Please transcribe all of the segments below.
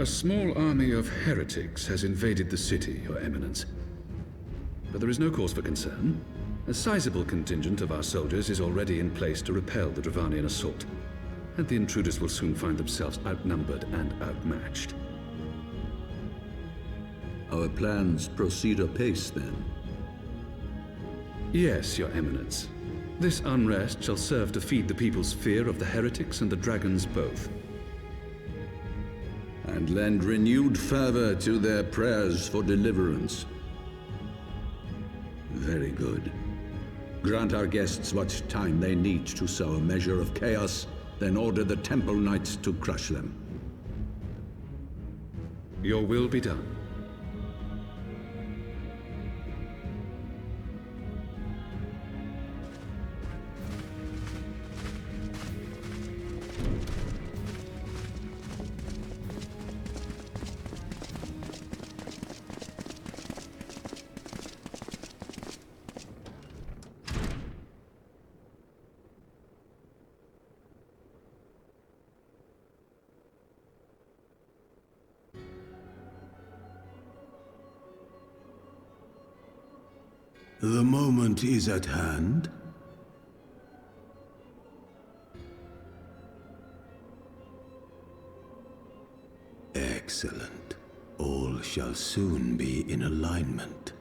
A small army of heretics has invaded the city, Your Eminence. But there is no cause for concern. A sizable contingent of our soldiers is already in place to repel the Dravanian assault, and the intruders will soon find themselves outnumbered and outmatched. Our plans proceed apace, then? Yes, Your Eminence. This unrest shall serve to feed the people's fear of the heretics and the dragons both. And lend renewed fervor to their prayers for deliverance. Very good. Grant our guests what time they need to sow a measure of chaos, then order the Temple Knights to crush them. Your will be done. The moment is at hand. Excellent. All shall soon be in alignment.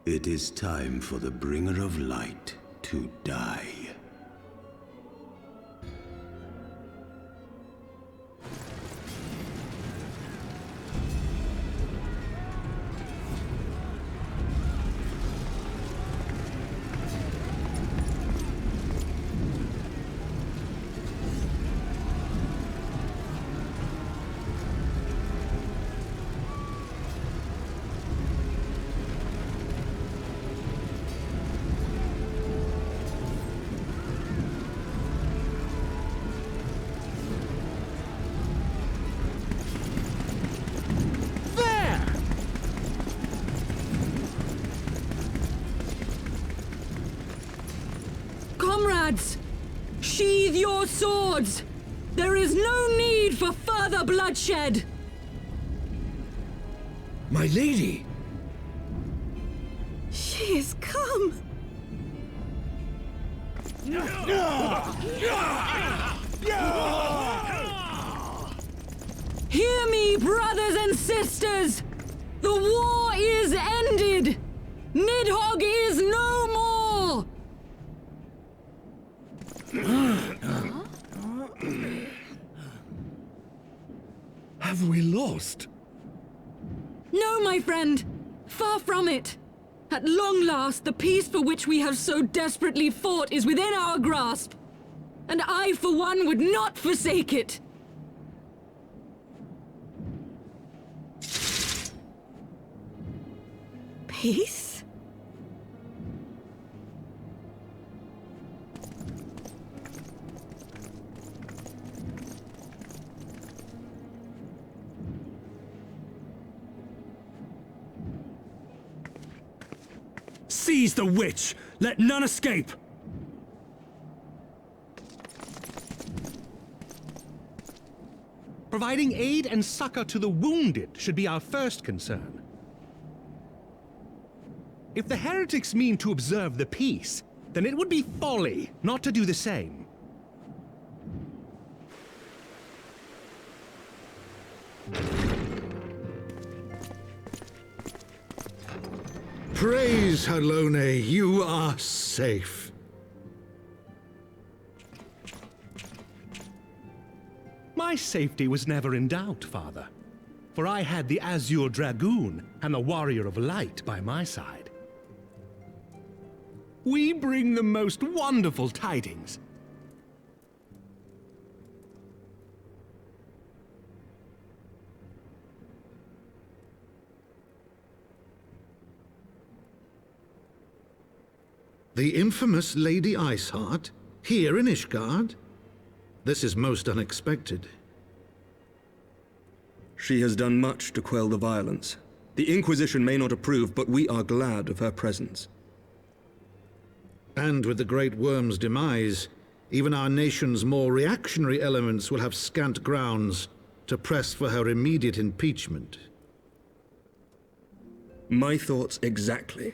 It is time for the Bringer of Light to die. Comrades! Sheathe your swords! There is no need for further bloodshed! My lady! She is come! Hear me, brothers and sisters! The war is ended! Nidhogg is no more! Have we lost? No, my friend. Far from it. At long last, the peace for which we have so desperately fought is within our grasp. And I, for one, would not forsake it. Peace? Seize the witch! Let none escape! Providing aid and succor to the wounded should be our first concern. If the heretics mean to observe the peace, then it would be folly not to do the same. Praise Halone, you are safe. My safety was never in doubt, Father, for I had the Azure Dragoon and the Warrior of Light by my side. We bring the most wonderful tidings. The infamous Lady Iceheart, here in Ishgard? This is most unexpected. She has done much to quell the violence. The Inquisition may not approve, but we are glad of her presence. And with the Great Worm's demise, even our nation's more reactionary elements will have scant grounds to press for her immediate impeachment. My thoughts exactly.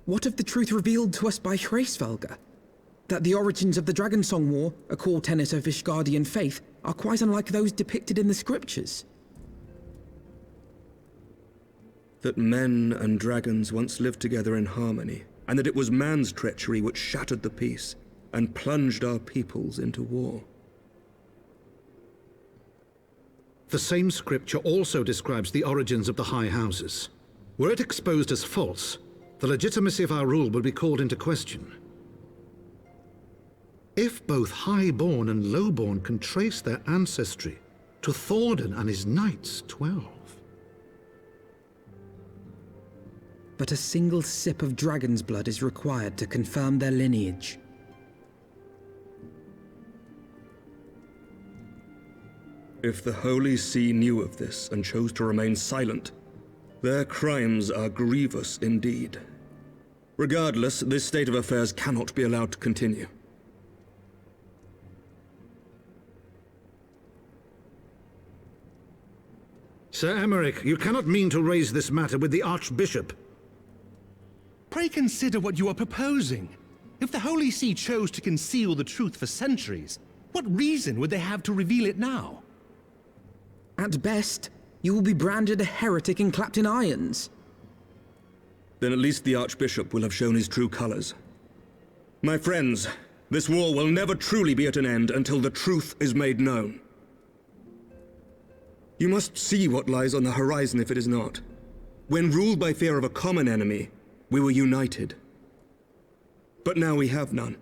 What of the truth revealed to us by Hraesvelga? That the origins of the Dragonsong War, a core tenet of Ishgardian faith, are quite unlike those depicted in the scriptures. That men and dragons once lived together in harmony, and that it was man's treachery which shattered the peace and plunged our peoples into war. The same scripture also describes the origins of the High Houses. Were it exposed as false, the legitimacy of our rule would be called into question. If both Highborn and Lowborn can trace their ancestry to Thordan and his Knights 12. But a single sip of dragon's blood is required to confirm their lineage. If the Holy See knew of this and chose to remain silent, their crimes are grievous indeed. Regardless, this state of affairs cannot be allowed to continue. Sir Emmerich, you cannot mean to raise this matter with the Archbishop. Pray consider what you are proposing. If the Holy See chose to conceal the truth for centuries, what reason would they have to reveal it now? At best, you will be branded a heretic and clapped in irons. Then at least the Archbishop will have shown his true colors. My friends, this war will never truly be at an end until the truth is made known. You must see what lies on the horizon if it is not. When ruled by fear of a common enemy, we were united. But now we have none.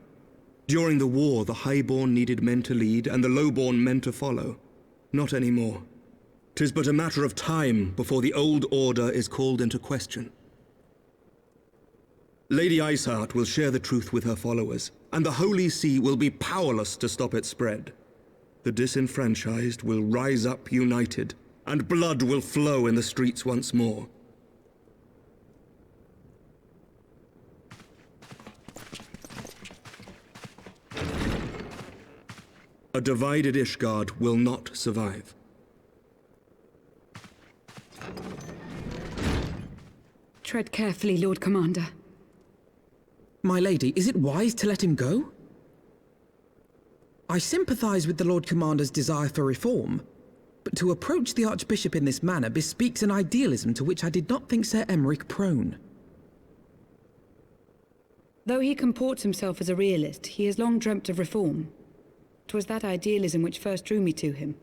During the war, the Highborn needed men to lead, and the Lowborn men to follow. Not anymore. 'Tis but a matter of time before the old order is called into question. Lady Iceheart will share the truth with her followers, and the Holy See will be powerless to stop its spread. The disenfranchised will rise up united, and blood will flow in the streets once more. A divided Ishgard will not survive. Tread carefully, Lord Commander. My lady, is it wise to let him go? I sympathize with the Lord Commander's desire for reform, but to approach the Archbishop in this manner bespeaks an idealism to which I did not think Sir Emmerich prone. Though he comports himself as a realist, he has long dreamt of reform. 'Twas that idealism which first drew me to him,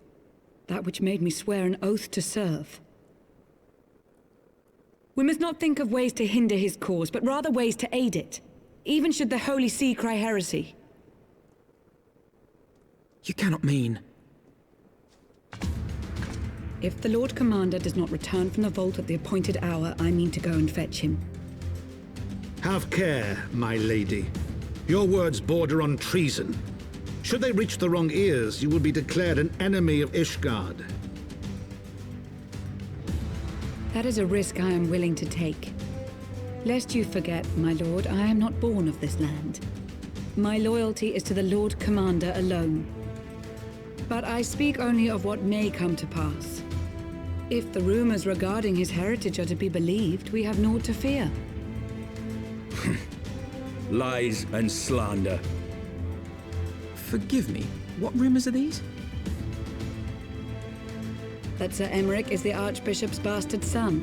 that which made me swear an oath to serve. We must not think of ways to hinder his cause, but rather ways to aid it, even should the Holy See cry heresy. You cannot mean... If the Lord Commander does not return from the vault at the appointed hour, I mean to go and fetch him. Have care, my lady. Your words border on treason. Should they reach the wrong ears, you will be declared an enemy of Ishgard. That is a risk I am willing to take. Lest you forget, my lord, I am not born of this land. My loyalty is to the Lord Commander alone. But I speak only of what may come to pass. If the rumors regarding his heritage are to be believed, we have naught to fear. Lies and slander. Forgive me, what rumors are these? That Sir Emmerich is the Archbishop's bastard son.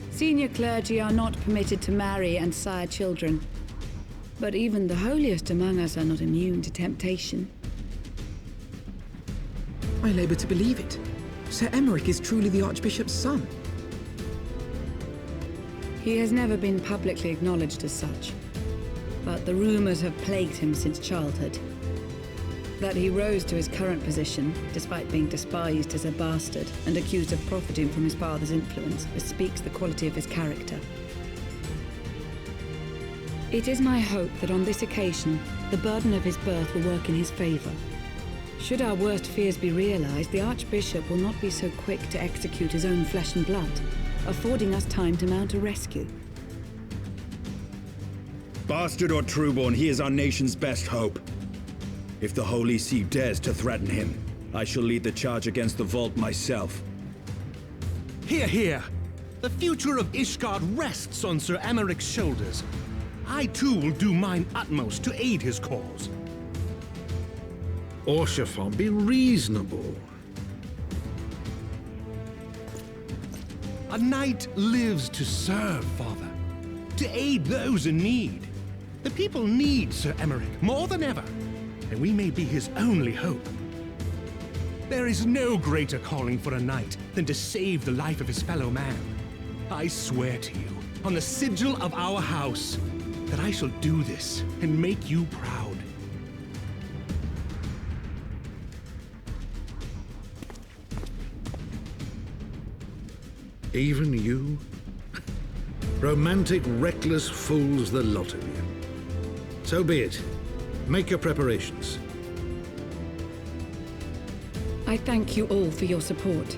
Senior clergy are not permitted to marry and sire children. But even the holiest among us are not immune to temptation. I labor to believe it. Sir Emmerich is truly the Archbishop's son. He has never been publicly acknowledged as such. But the rumors have plagued him since childhood. That he rose to his current position, despite being despised as a bastard and accused of profiting from his father's influence, bespeaks the quality of his character. It is my hope that on this occasion, the burden of his birth will work in his favor. Should our worst fears be realized, the Archbishop will not be so quick to execute his own flesh and blood, affording us time to mount a rescue. Bastard or trueborn, he is our nation's best hope. If the Holy See dares to threaten him, I shall lead the charge against the Vault myself. Hear, hear! The future of Ishgard rests on Sir Emeric's shoulders. I too will do mine utmost to aid his cause. Orshafon, be reasonable. A knight lives to serve, Father. To aid those in need. The people need Sir Emeric more than ever, and we may be his only hope. There is no greater calling for a knight than to save the life of his fellow man. I swear to you, on the sigil of our house, that I shall do this and make you proud. Even you? Romantic, reckless fools, the lot of you. So be it. Make your preparations. I thank you all for your support.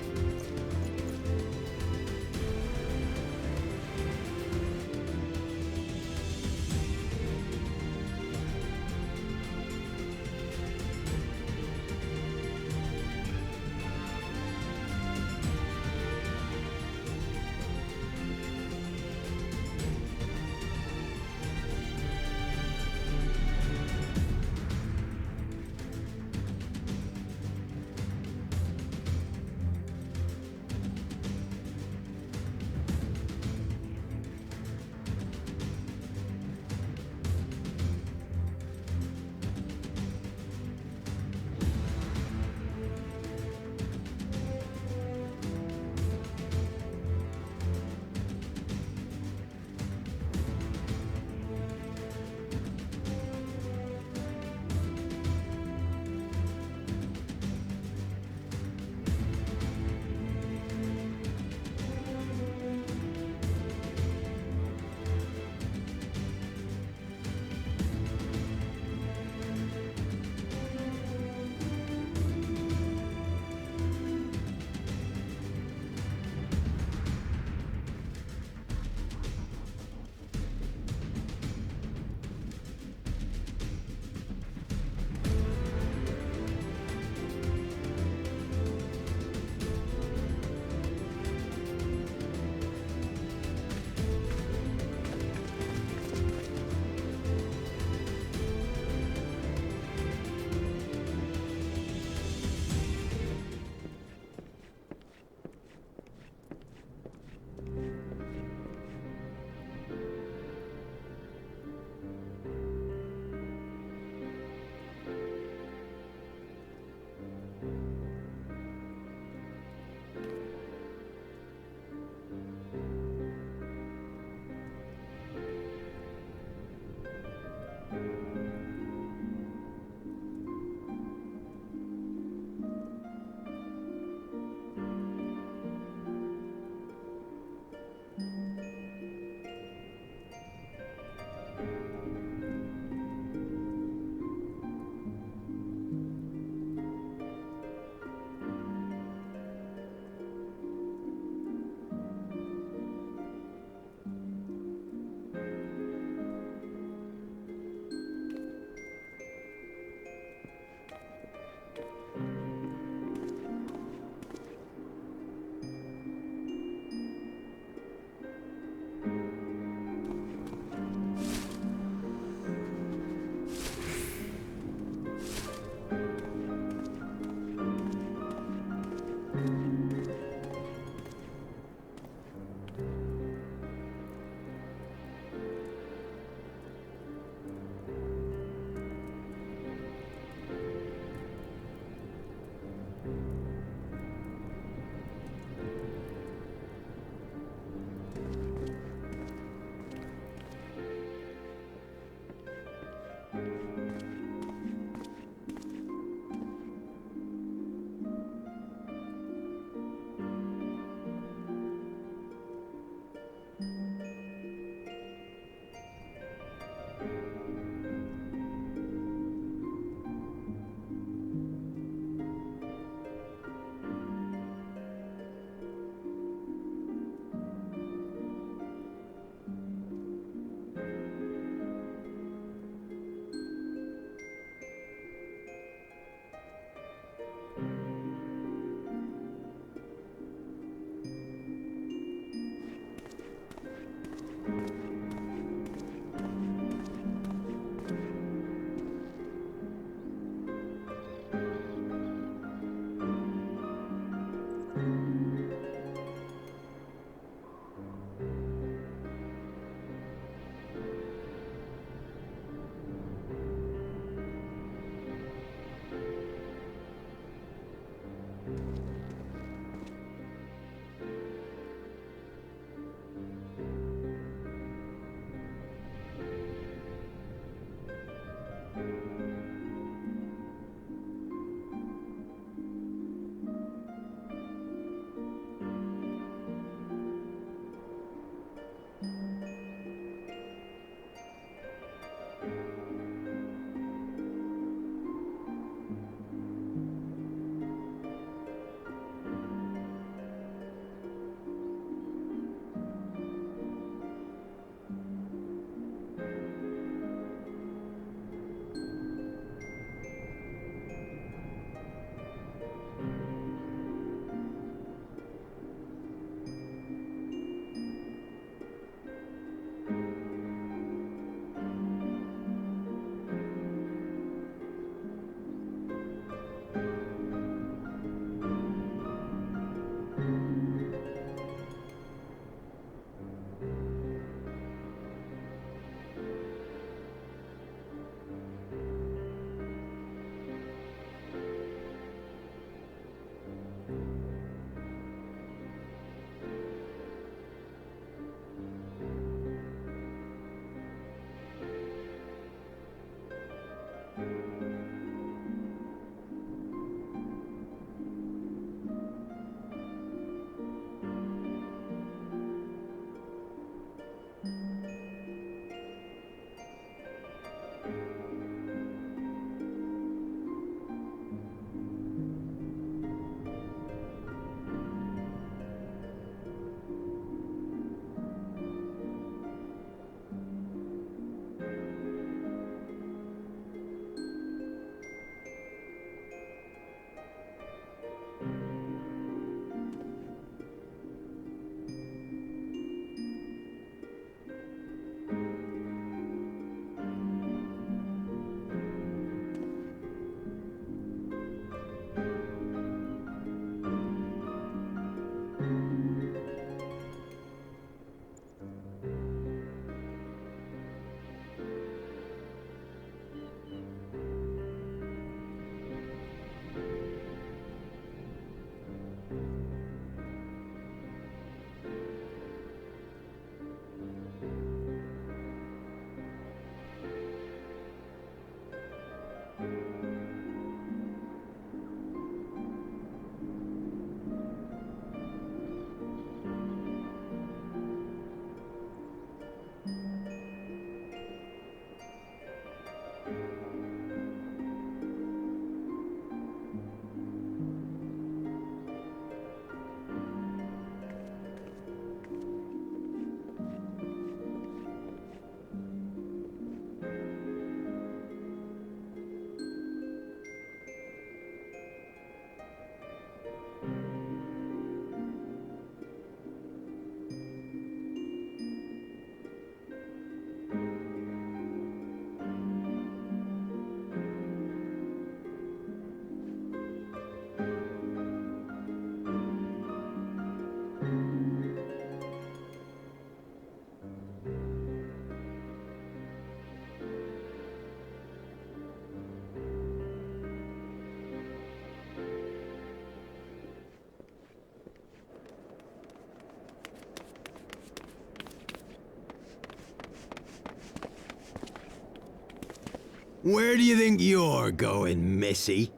Where do you think you're going, Missy?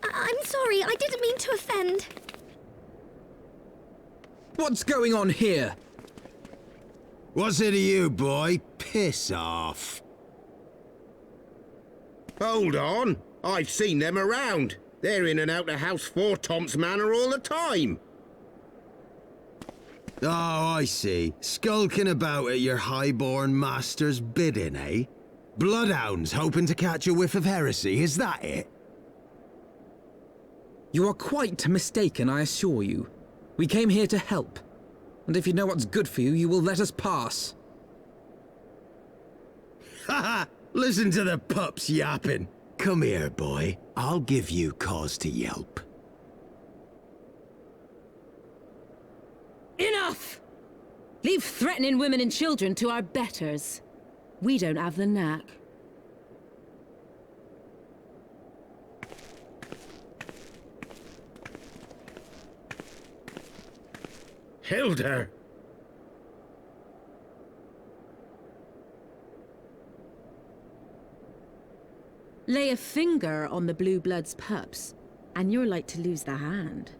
I'm sorry, I didn't mean to offend. What's going on here? What's it to you, boy? Piss off. Hold on. I've seen them around. They're in and out of House 4 Tom's Manor all the time. Oh, I see. Skulking about at your highborn master's bidding, eh? Bloodhounds hoping to catch a whiff of heresy, is that it? You are quite mistaken, I assure you. We came here to help. And if you know what's good for you, you will let us pass. Haha! Listen to the pups yapping. Come here, boy. I'll give you cause to yelp. Enough! Leave threatening women and children to our betters. We don't have the knack. Hilda! Lay a finger on the Blue Blood's pups, and you're like to lose the hand.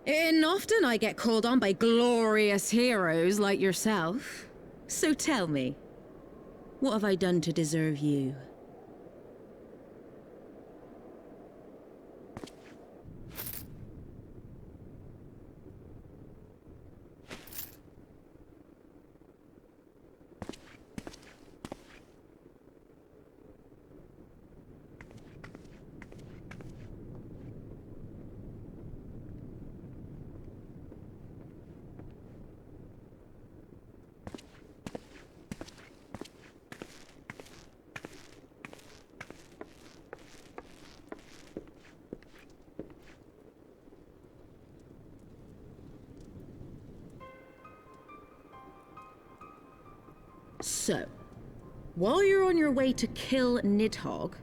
And often I get called on by glorious heroes like yourself. So tell me, what have I done to deserve you? So, while you're on your way to kill Nidhogg,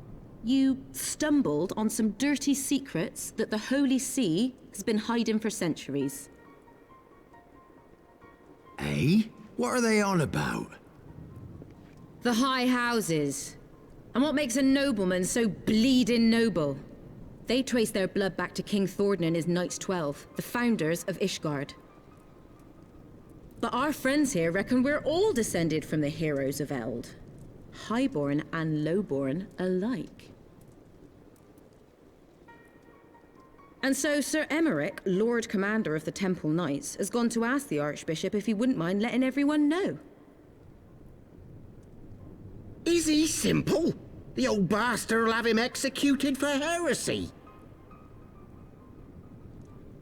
you stumbled on some dirty secrets that the Holy See has been hiding for centuries. Eh? What are they on about? The High Houses. And what makes a nobleman so bleeding noble? They trace their blood back to King Thordan and his Knights 12, the founders of Ishgard. But our friends here reckon we're all descended from the heroes of Eld. Highborn and lowborn alike. And so Sir Emmerich, Lord Commander of the Temple Knights, has gone to ask the Archbishop if he wouldn't mind letting everyone know. Is he simple? The old bastard will have him executed for heresy.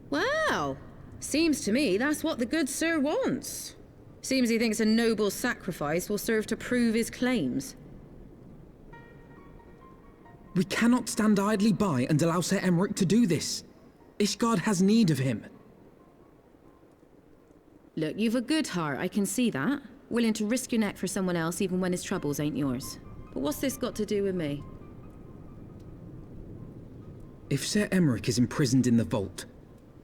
Wow! Seems to me that's what the good sir wants. Seems he thinks a noble sacrifice will serve to prove his claims. We cannot stand idly by and allow Sir Emmerich to do this. Ishgard has need of him. Look, you've a good heart, I can see that. Willing to risk your neck for someone else even when his troubles ain't yours. But what's this got to do with me? If Sir Emmerich is imprisoned in the vault,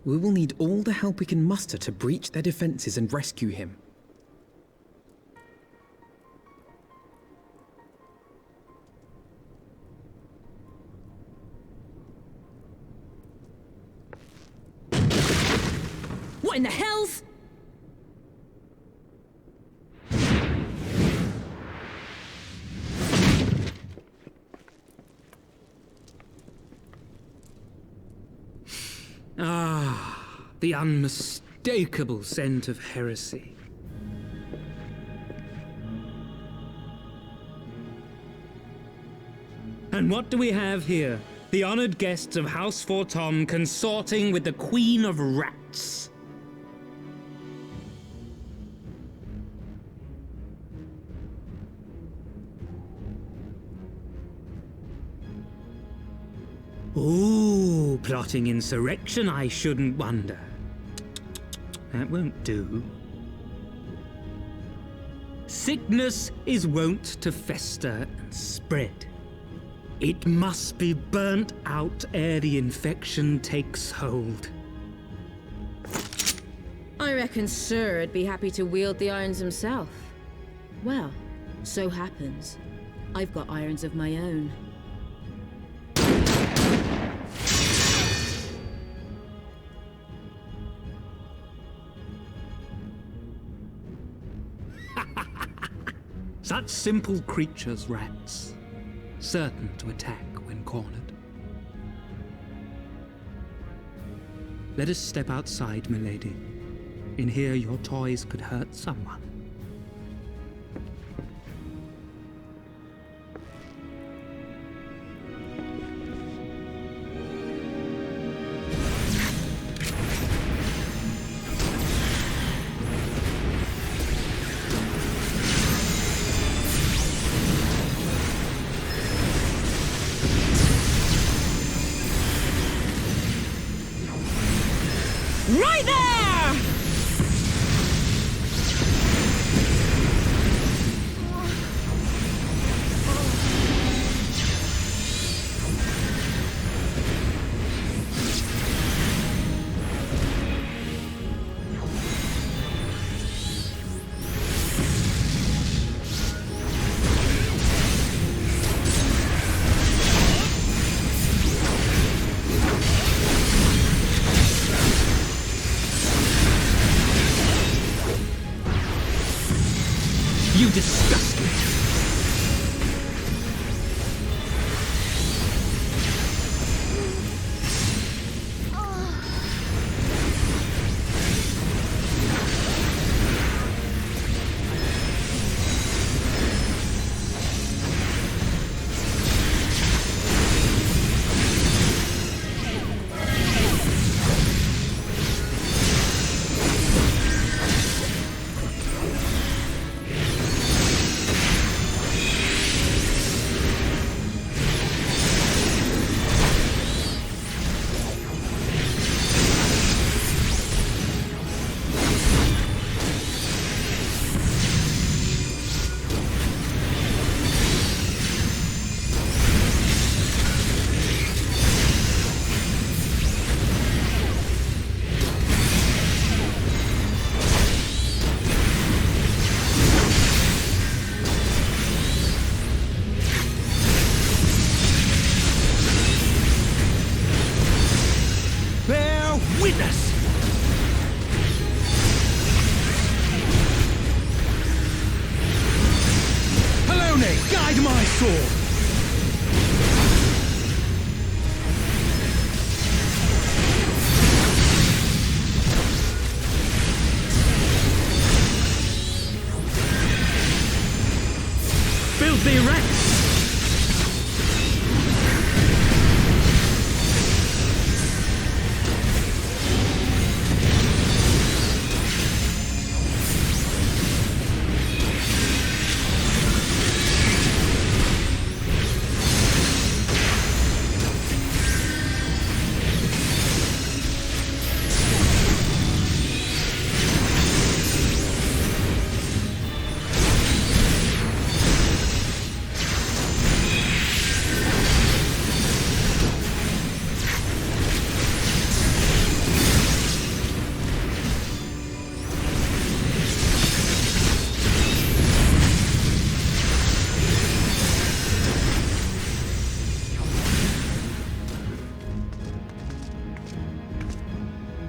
we will need all the help we can muster to breach their defenses and rescue him. What in the hells? Ah, the unmistakable scent of heresy. And what do we have here? The honored guests of House Fortom consorting with the Queen of Rats. Ooh, plotting insurrection, I shouldn't wonder. That won't do. Sickness is wont to fester and spread. It must be burnt out ere the infection takes hold. reckon Sir'd be happy to wield the irons himself. Well, so happens I've got irons of my own. Such simple creatures, rats. Certain to attack when cornered. Let us step outside, milady. In here, your toys could hurt someone. Right there! You disgust me! Witness! Halone, guide my sword! Filthy rats!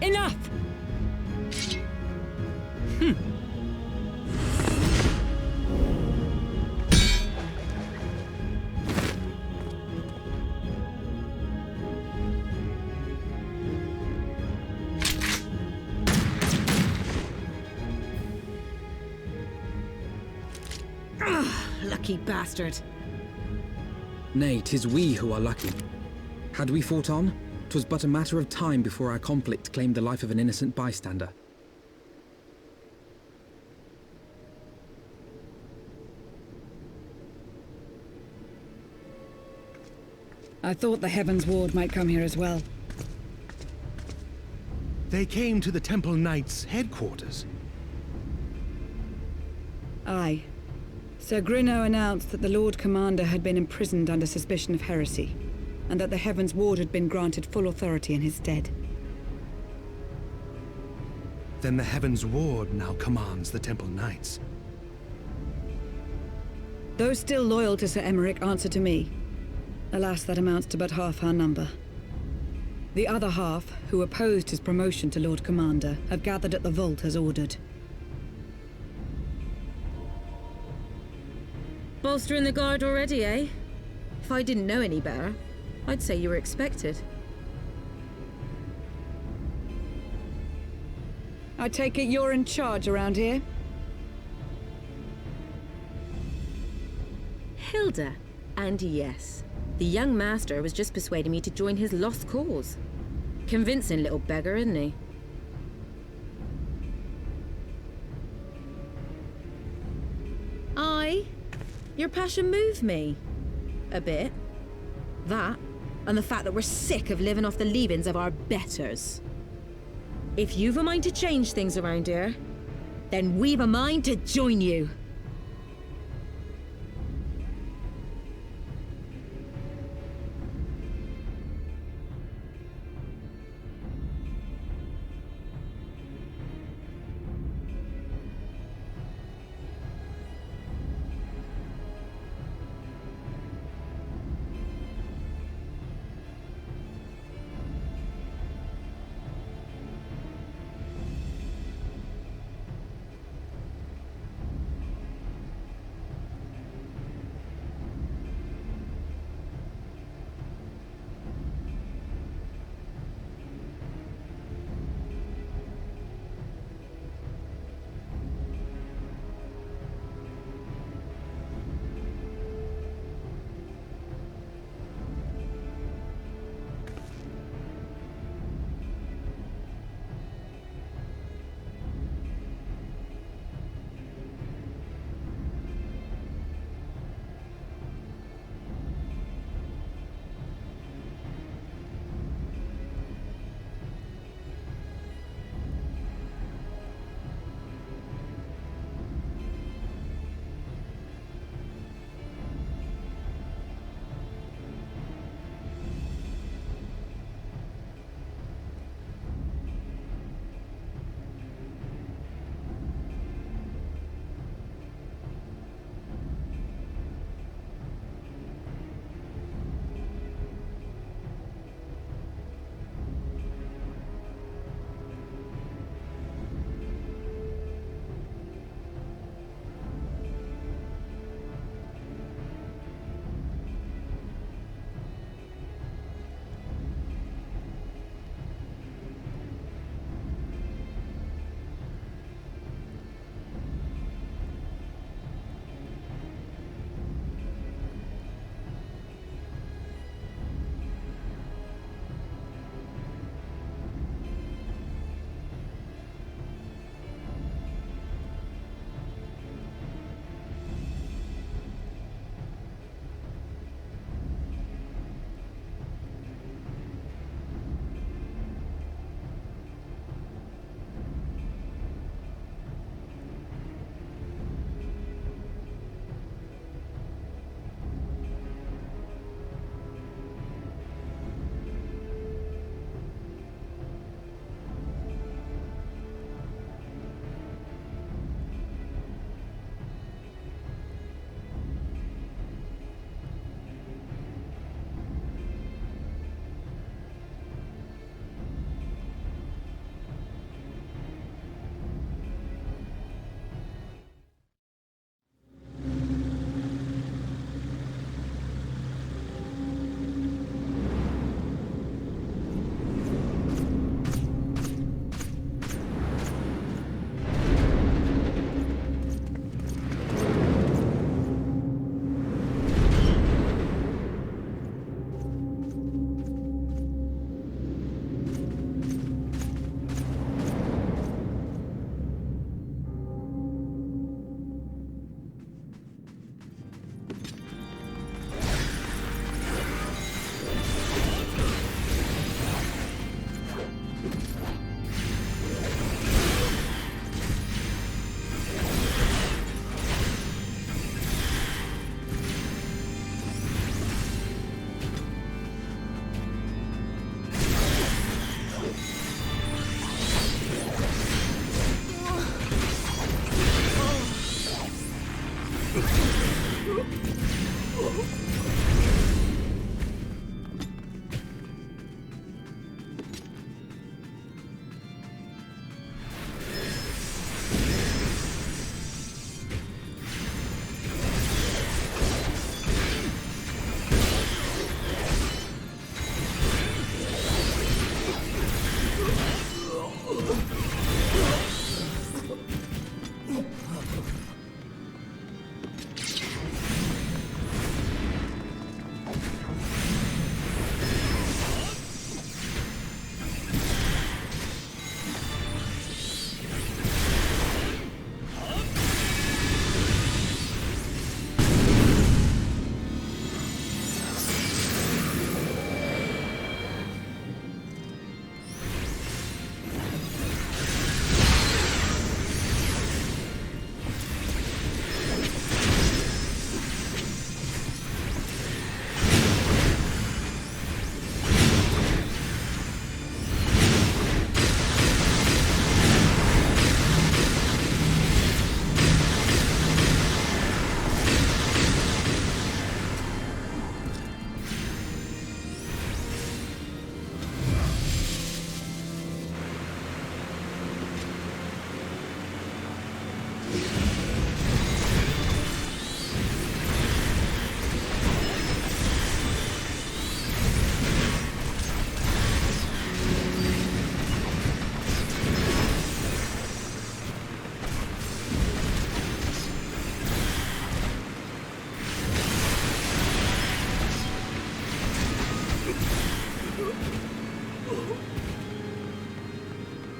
Enough! Lucky bastard. Nay, 'tis we who are lucky. Had we fought on, 'twas but a matter of time before our conflict claimed the life of an innocent bystander. I thought the Heavensward might come here as well. They came to the Temple Knights' headquarters. Aye. Sir Grinno announced that the Lord Commander had been imprisoned under suspicion of heresy, and that the Heavensward had been granted full authority in his stead. Then the Heavensward now commands the Temple Knights. Those still loyal to Sir Emeric answer to me. Alas, that amounts to but half our number. The other half, who opposed his promotion to Lord Commander, have gathered at the Vault as ordered. Bolstering the guard already, eh? If I didn't know any better, I'd say you were expected. I take it you're in charge around here? Hilda. And yes, the young master was just persuading me to join his lost cause. Convincing little beggar, isn't he? Your passion moved me. A bit. That, and the fact that we're sick of living off the leavings of our betters. If you've a mind to change things around here, then we've a mind to join you.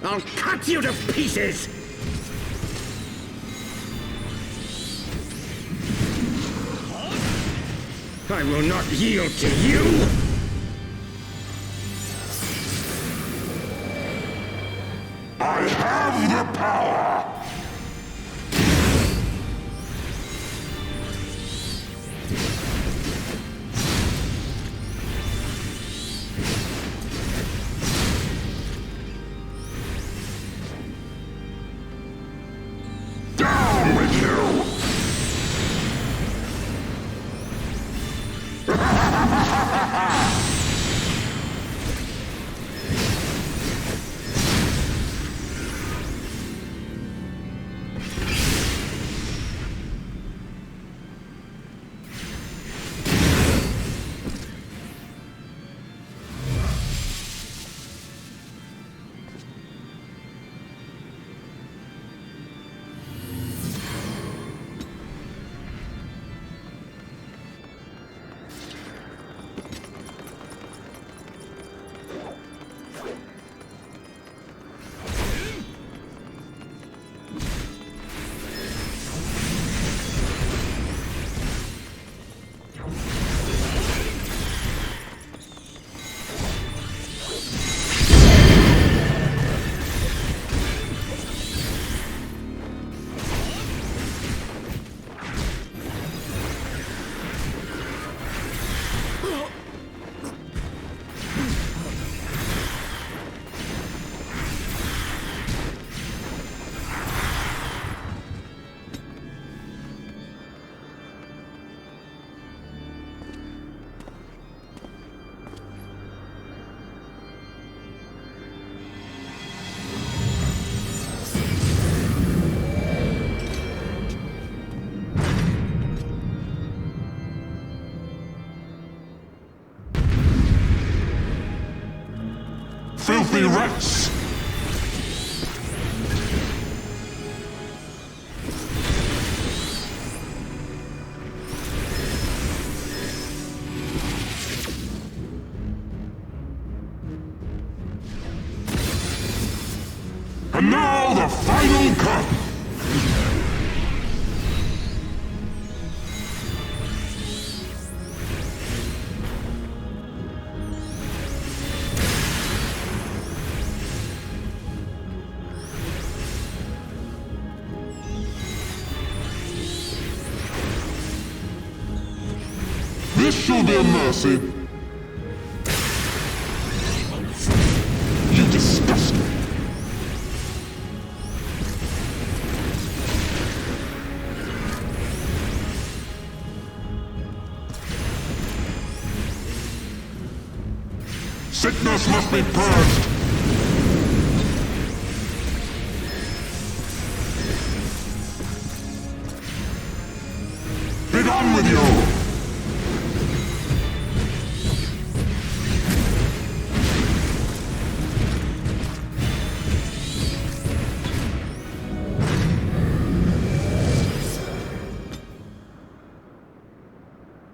I'll cut you to pieces! I will not yield to you! I have the power! Down with you! Filthy rats! And now the final cut! This shall be a mercy. You disgust me. Sickness must be purged. Be gone with you!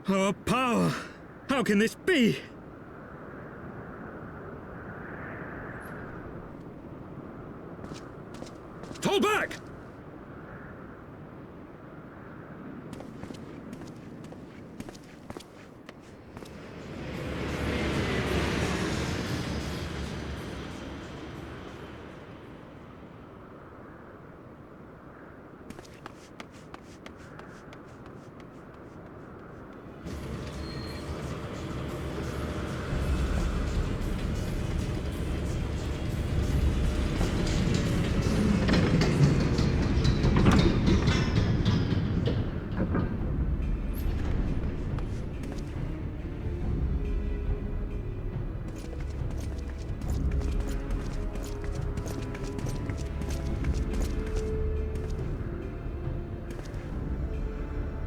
Our power! How can this be? Hold back!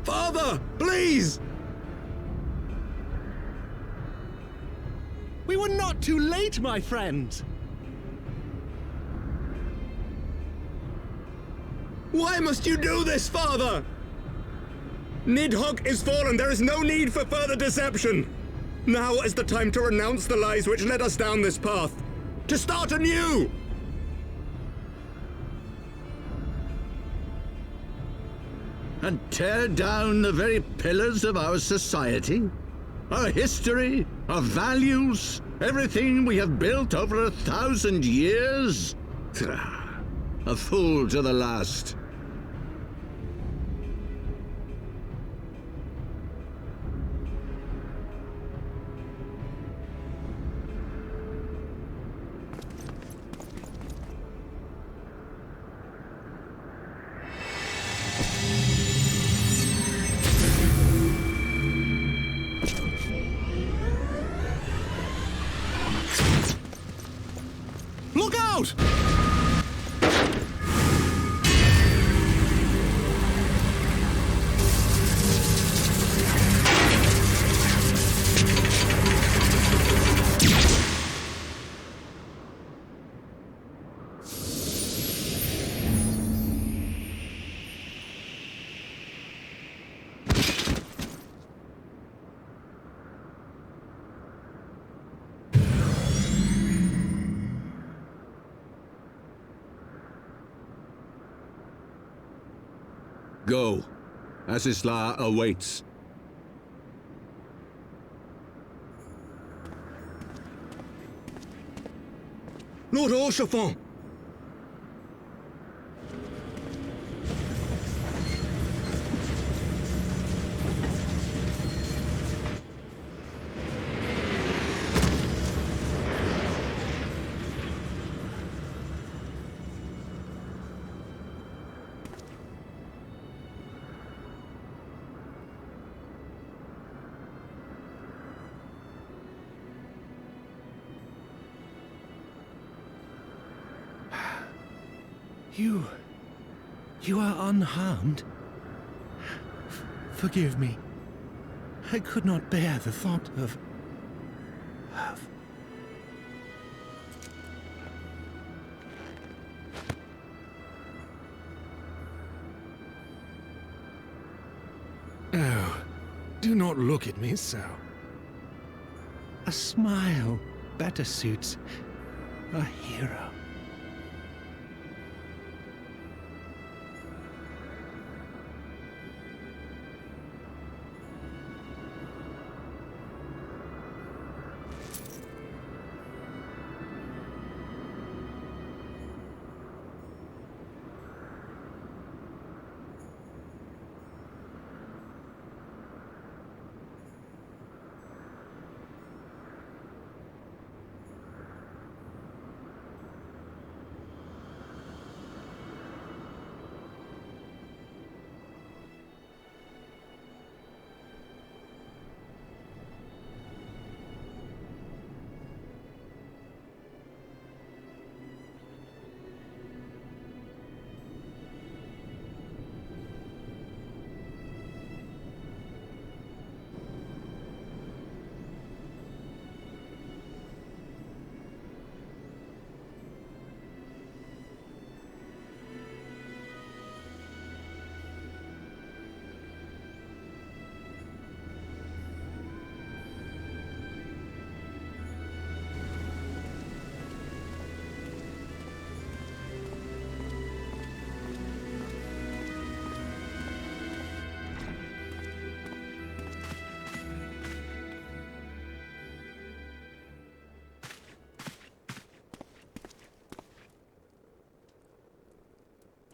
Father, please! We were not too late, my friend! Why must you do this, Father? Nidhogg is fallen. There is no need for further deception. Now is the time to renounce the lies which led us down this path. To start anew! and tear down the very pillars of our society? Our history, our values, everything we have built over 1,000 years? A fool to the last. Look out! Go. Asisla awaits. Lord Orchefort! You are unharmed? Forgive me. I could not bear the thought of... Oh, do not look at me so. A smile better suits a hero.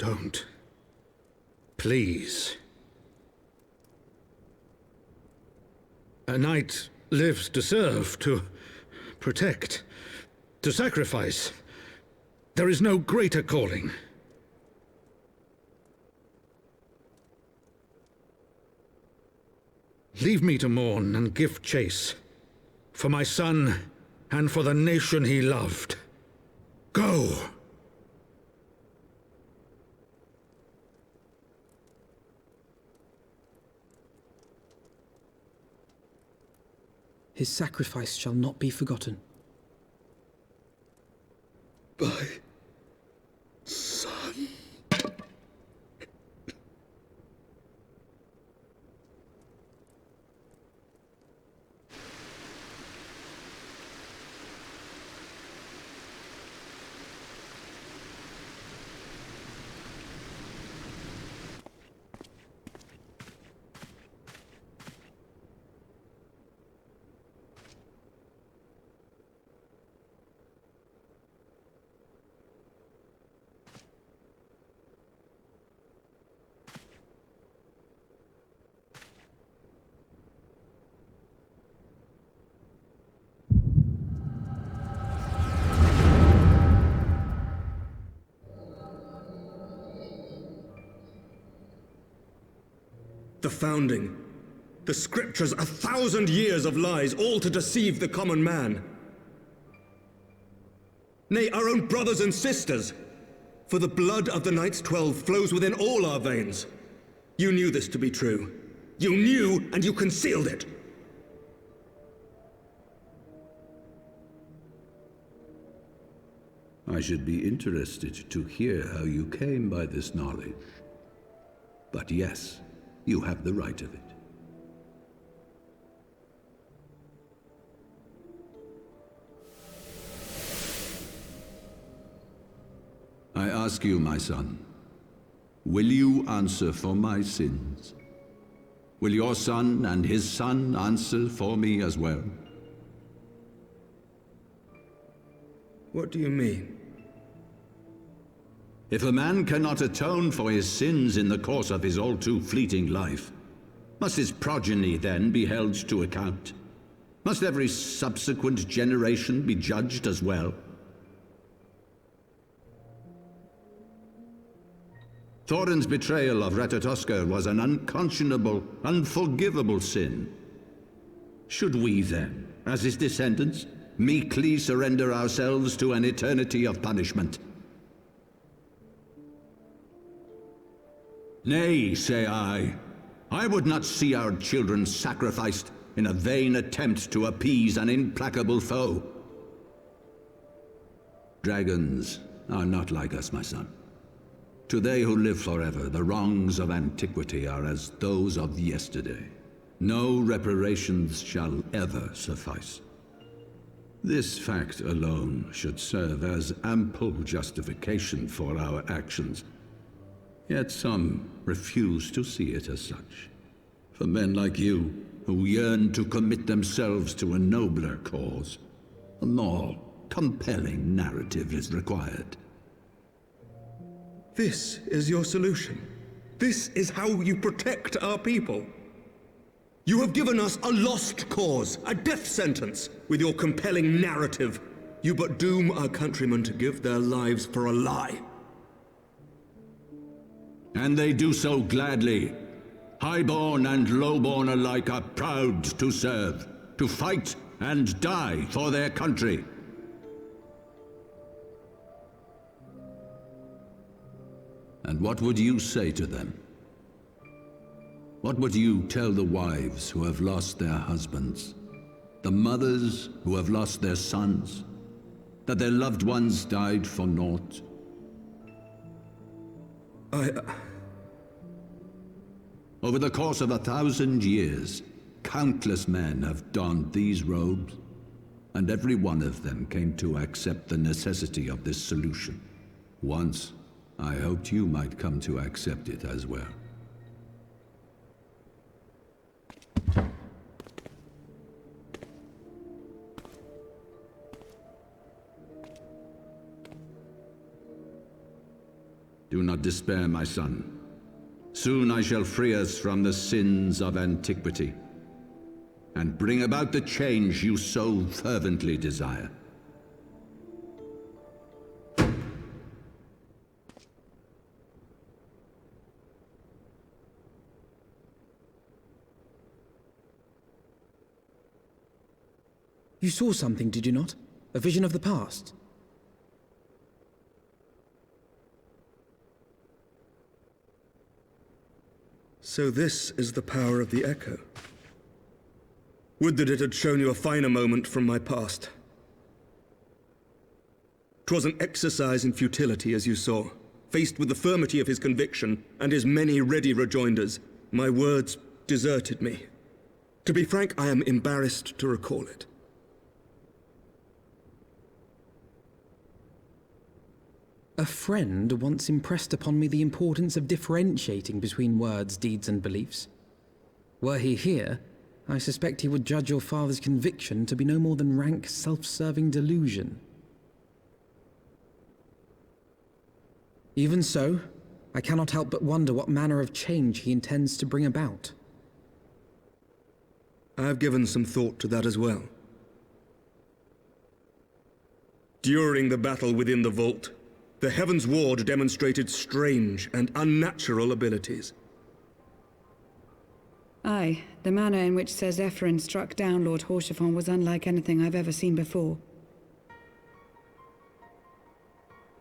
Don't. Please. A knight lives to serve, to protect, to sacrifice. There is no greater calling. Leave me to mourn and give chase. For my son, and for the nation he loved. Go! His sacrifice shall not be forgotten. My son. founding. The scriptures, 1,000 years of lies, all to deceive the common man. Nay, our own brothers and sisters. For the blood of the Knights 12 flows within all our veins. You knew this to be true. You knew, and you concealed it. I should be interested to hear how you came by this knowledge. But yes, you have the right of it. I ask you, my son, will you answer for my sins? Will your son and his son answer for me as well? What do you mean? If a man cannot atone for his sins in the course of his all too fleeting life, must his progeny then be held to account? Must every subsequent generation be judged as well? Thorin's betrayal of Ratatoskr was an unconscionable, unforgivable sin. Should we then, as his descendants, meekly surrender ourselves to an eternity of punishment? Nay, say I. I would not see our children sacrificed in a vain attempt to appease an implacable foe. Dragons are not like us, my son. To they who live forever, the wrongs of antiquity are as those of yesterday. No reparations shall ever suffice. This fact alone should serve as ample justification for our actions. Yet some refuse to see it as such. For men like you, who yearn to commit themselves to a nobler cause, a more compelling narrative is required. This is your solution. This is how you protect our people. You have given us a lost cause, a death sentence. With your compelling narrative, you but doom our countrymen to give their lives for a lie. And they do so gladly. Highborn and lowborn alike are proud to serve, to fight and die for their country. And what would you say to them? What would you tell the wives who have lost their husbands? The mothers who have lost their sons? That their loved ones died for naught? Over the course of 1,000 years, countless men have donned these robes, and every one of them came to accept the necessity of this solution. Once, I hoped you might come to accept it as well. Do not despair, my son. Soon I shall free us from the sins of antiquity, and bring about the change you so fervently desire. You saw something, did you not? A vision of the past? So this is the power of the Echo. Would that it had shown you a finer moment from my past. 'Twas an exercise in futility, as you saw. Faced with the firmity of his conviction and his many ready rejoinders, my words deserted me. To be frank, I am embarrassed to recall it. A friend once impressed upon me the importance of differentiating between words, deeds, and beliefs. Were he here, I suspect he would judge your father's conviction to be no more than rank, self-serving delusion. Even so, I cannot help but wonder what manner of change he intends to bring about. I have given some thought to that as well. During the battle within the vault, the Heavensward demonstrated strange and unnatural abilities. Aye, the manner in which Sir Zephyrin struck down Lord Horchefant was unlike anything I've ever seen before.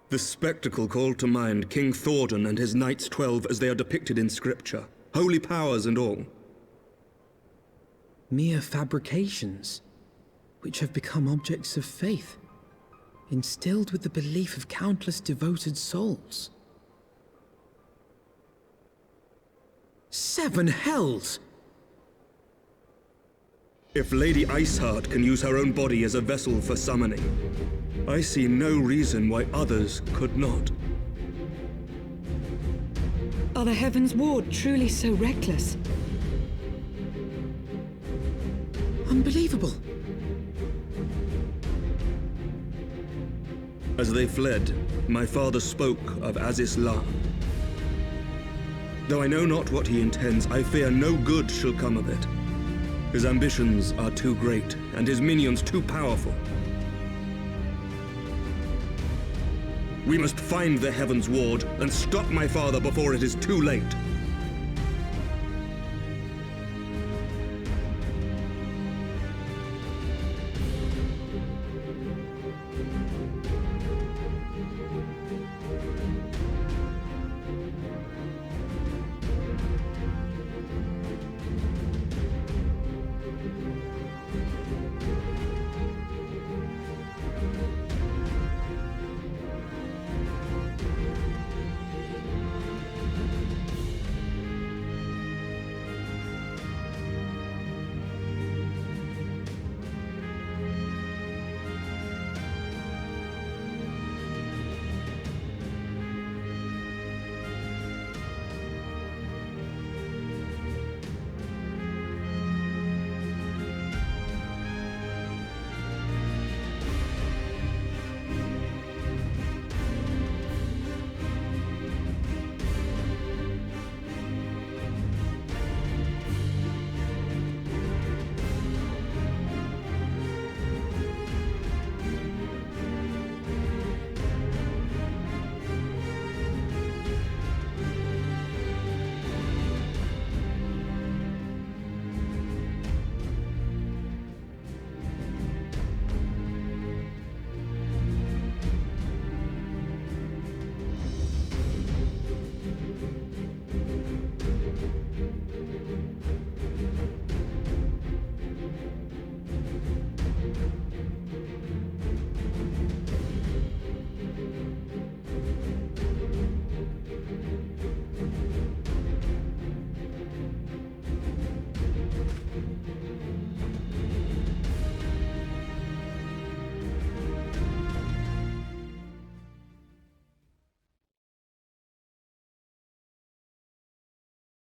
The spectacle called to mind King Thordan and his Knights 12 as they are depicted in scripture, holy powers and all. Mere fabrications, which have become objects of faith, instilled with the belief of countless devoted souls. 7 hells! If Lady Iceheart can use her own body as a vessel for summoning, I see no reason why others could not. Are the Heavensward truly so reckless? Unbelievable! As they fled, my father spoke of Aziz La. Though I know not what he intends, I fear no good shall come of it. His ambitions are too great, and his minions too powerful. We must find the Heavensward and stop my father before it is too late.